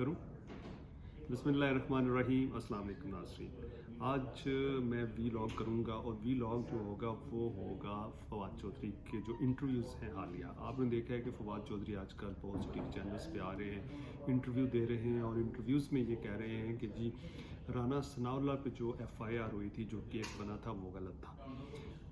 करूं? बिस्मिल्लाहिर्रहमानिर्रहीम। अस्सलाम वालेकुम नाज़रीन। आज मैं वीलॉग करूंगा और वीलॉग जो होगा वो होगा फवाद चौधरी के जो इंटरव्यूज़ हैं हालिया। आपने देखा है कि फवाद चौधरी आजकल बहुत सी टीवी चैनल्स पे आ रहे हैं, इंटरव्यू दे रहे हैं और इंटरव्यूज़ में ये कह रहे हैं कि जी राना सनाउल्लाह पे जो FIR हुई थी, जो केस बना था, वो गलत था।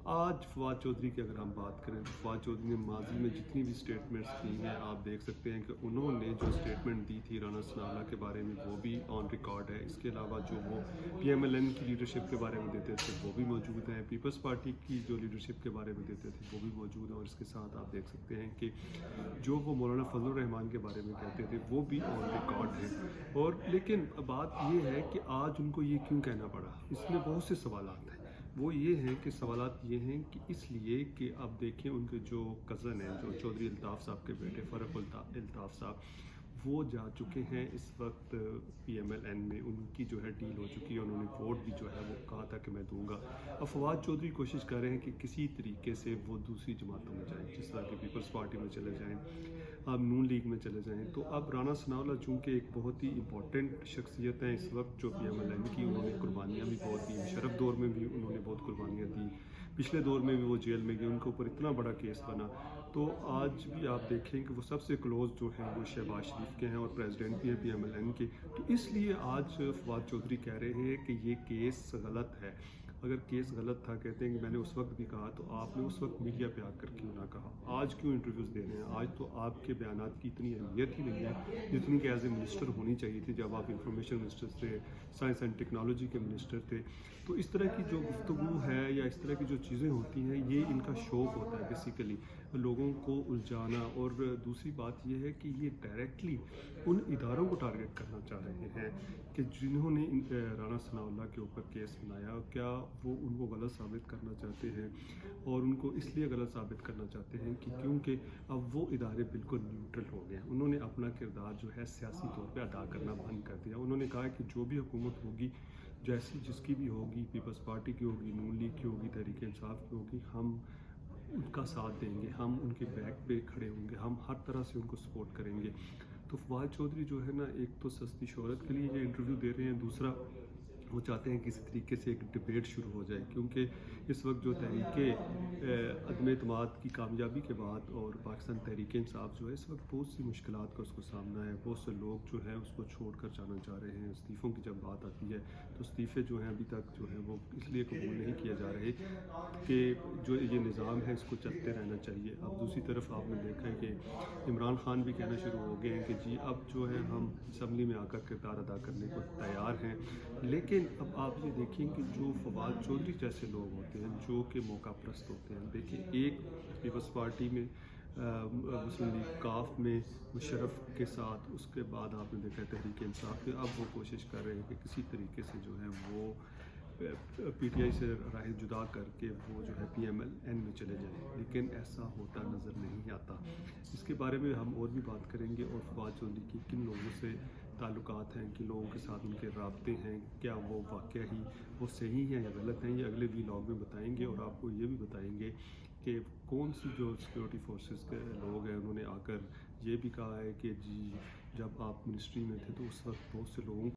आज फवाद चौधरी की अगर हम बात करें तो फवाद चौधरी ने माजी में जितनी भी स्टेटमेंट्स दी हैं, आप देख सकते हैं कि उन्होंने जो स्टेटमेंट दी थी राना सनाउल्लाह के बारे में वो भी ऑन रिकॉर्ड है। इसके अलावा जो वो PMLN की लीडरशिप के बारे में देते थे वो भी मौजूद हैं, पीपल्स पार्टी की जो लीडरशिप के बारे में देते थे वो भी मौजूद है। और इसके साथ आप देख सकते हैं कि जो वो मौलाना फजलुर रहमान के बारे में कहते थे वो भी ऑन रिकॉर्ड है। और लेकिन बात ये है कि आज उनको ये क्यों कहना पड़ा, इसमें बहुत से सवालात हैं। वो ये हैं कि सवालात ये हैं कि इसलिए कि आप देखें उनके जो कज़न हैं, जो चौधरी अल्ताफ़ साहब के बेटे फ़ारूक अल्ताफ़ साहब, वो जा चुके हैं इस वक्त PMLN में। उनकी जो है डील हो चुकी है, उन्होंने वोट भी जो है वो कहा था कि मैं दूंगा। अब फवाद चौधरी कोशिश कर रहे हैं कि किसी तरीके से वो दूसरी जमातों में जाएं, जिस तरह की पीपल्स पार्टी में चले जाएं, अब नून लीग में चले जाएं। तो अब राना सनाउल्लाह चूँकि एक बहुत ही इंपॉर्टेंट शख्सियत हैं इस वक्त जो PMLN की, उन्होंने कुर्बानियाँ भी बहुत दी, मुशर्रफ दौर में भी उन्होंने बहुत कुर्बानियाँ दी, पिछले दौर में भी वो जेल में गए, उनके ऊपर इतना बड़ा केस बना। तो आज भी आप देखें कि वो सबसे क्लोज जो हैं वो शहबाज शरीफ के हैं और प्रेसिडेंट भी हैं PMLN के। तो इसलिए आज फवाद चौधरी कह रहे हैं कि ये केस गलत है। अगर केस गलत था, कहते हैं कि मैंने उस वक्त भी कहा, तो आपने उस वक्त मीडिया पे आकर क्यों ना कहा? आज क्यों इंटरव्यूज़ दे रहे हैं? आज तो आपके बयानात की इतनी अहमियत ही नहीं है जितनी कि एज ए मिनिस्टर होनी चाहिए थी, जब आप इंफॉर्मेशन मिनिस्टर थे, साइंस एंड टेक्नोलॉजी के मिनिस्टर थे। तो इस तरह की जो गुफ्तगू है या इस तरह की जो चीज़ें होती हैं, ये इनका शौक़ होता है बेसिकली, लोगों को उलझाना। और दूसरी बात यह है कि ये डायरेक्टली उन इदारों को टारगेट करना चाह रहे हैं कि जिन्होंने राना सनाउल्लाह के ऊपर केस बनाया, क्या वो उनको गलत साबित करना चाहते हैं। और उनको इसलिए गलत साबित करना चाहते हैं कि क्योंकि अब वो इदारे बिल्कुल न्यूट्रल हो गए हैं। उन्होंने अपना किरदार जो है सियासी तौर पे अदा करना बंद कर दिया। उन्होंने कहा कि जो भी हुकूमत होगी, जैसी जिसकी भी होगी, पीपल्स पार्टी की होगी, नून लीग की होगी, तहरीक इंसाफ की होगी, हम उनका साथ देंगे, हम उनके बैक पे खड़े होंगे, हम हर तरह से उनको सपोर्ट करेंगे। तो फवाद चौधरी जो है ना, एक तो सस्ती शोहरत के लिए ये इंटरव्यू दे रहे हैं, दूसरा वो चाहते हैं किसी तरीके से एक डिबेट शुरू हो जाए, क्योंकि इस वक्त जो तहरीक अदम एतमाद की कामयाबी के बाद और पाकिस्तान तहरीक इंसाफ जो है, इस वक्त बहुत सी मुश्किलात का उसको सामना है। बहुत से लोग जो है उसको छोड़ कर जाना चाह रहे हैं। इस्तीफ़ों की जब बात आती है तो इस्तीफ़े जो हैं अभी तक जो है वो इसलिए कबूल नहीं किए जा रहे कि जो ये निज़ाम है इसको चलते रहना चाहिए। अब दूसरी तरफ आपने देखा है कि इमरान खान भी कहना शुरू हो गए हैं कि जी अब जो है हम असम्बली में आकर किरदार अदा करने को तैयार हैं। लेकिन अब आप ये देखें कि जो फवाद चौधरी जैसे लोग होते हैं जो कि मौका परस्त होते हैं, देखिए एक पीपल्स पार्टी में मुस्लिम लीग काफ में मुशर्रफ के साथ, उसके बाद आपने देखा तहरीक इंसाफ के, अब वो कोशिश कर रहे हैं कि किसी तरीके से जो है वो PTI से राह जुदा करके वो जो है PMLN में चले जाएं, लेकिन ऐसा होता नज़र नहीं आता। इसके बारे में हम और भी बात करेंगे और फवाद चौधरी की किन लोगों से ताल्लुकात हैं, किन लोगों के साथ उनके राब्ते हैं, क्या वो वाक़या ही वो सही हैं या गलत हैं, ये अगले वीलॉग में बताएंगे। और आपको ये भी बताएंगे कि कौन सी जो सिक्योरिटी फोर्सेस के लोग हैं, उन्होंने आकर ये भी कहा है कि जी जब आप मिनिस्ट्री में थे तो उस वक्त बहुत से लोगों